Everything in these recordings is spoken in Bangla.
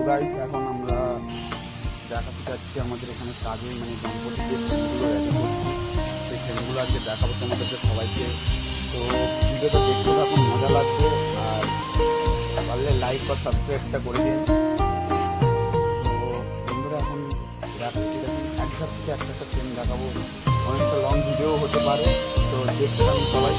গাইস এখন আমরা দেখাতে যাচ্ছি আমাদের এখানে কাজে মানে গণপতি যে ট্রেনগুলো রেডি করছি সেই ট্রেনগুলো আজকে দেখাবো তোমাদেরকে সবাইকে। তো ভিডিওটা দেখতে এখন মজা লাগবে, আর পারলে লাইক বা সাবস্ক্রাইবটা করে দিন। তো বন্ধুরা এখন দেখাচ্ছি, দেখুন এক ধার থেকে একটা একটা ট্রেন দেখাবো, অনেকটা লং ভিডিও হতে পারে, তো দেখতে আমি সবাই।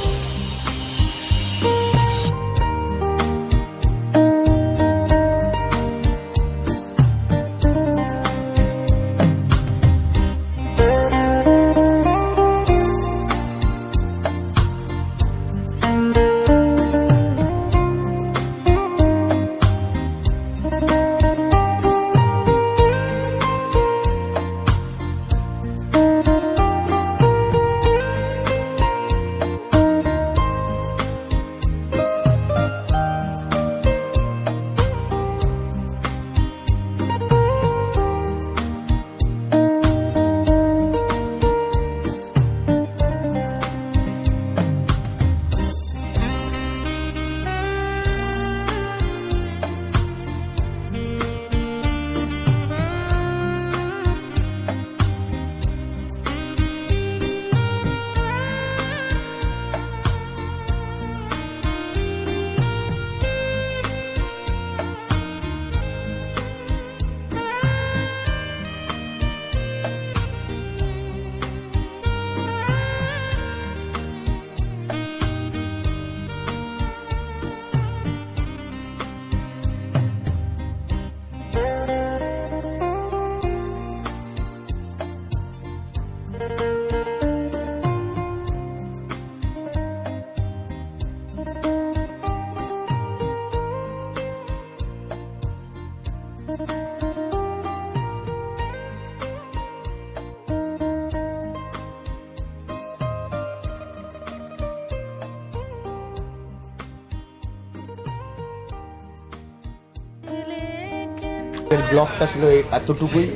ব্লগটা ছিল এতটুকুই।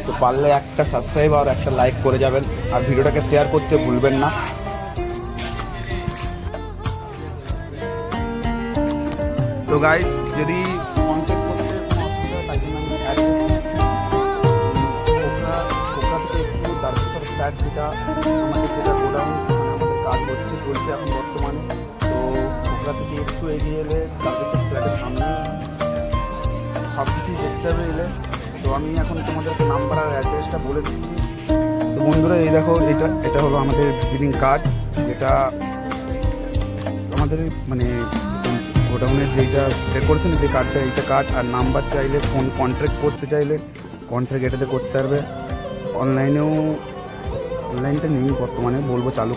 তো পারলে একটা সাবস্ক্রাইব আর একটা লাইক করে যাবেন, আর ভিডিওটাকে শেয়ার করতে ভুলবেন না। তো গাইস, যদি কন্ট্যাক্ট করতে কোনো অসুবিধা হয় তাই জন্য আমি অ্যাড্রেস দিচ্ছি। ওখরা থেকে একটু দ্বারকেশ্বর ফ্ল্যাট, যেটা গোডাউন, সেখানে আমাদের কাজ চলছে এখন বর্তমানে। তো ওখরা থেকে একটু এগিয়ে এলে দ্বারকেশ্বর ফ্ল্যাটের সামনে সব কিছুই দেখতে হবে এলে। তো আমি এখন তোমাদেরকে নাম্বার আর অ্যাড্রেসটা বলে দিচ্ছি। তো বন্ধুরা, এই দেখো, এটা হলো আমাদের ভিজিটিং কার্ড, যেটা আমাদের মানে গোডাউনের যেটা বের করেছেন যে কার্ডটা, এইটা কার্ড। আর নাম্বার চাইলে ফোন কন্ট্যাক্ট করতে চাইলে কন্ট্যাক্ট এটাতে করতে পারবে। অনলাইনটা নেই বর্তমানে, বলবো চালু।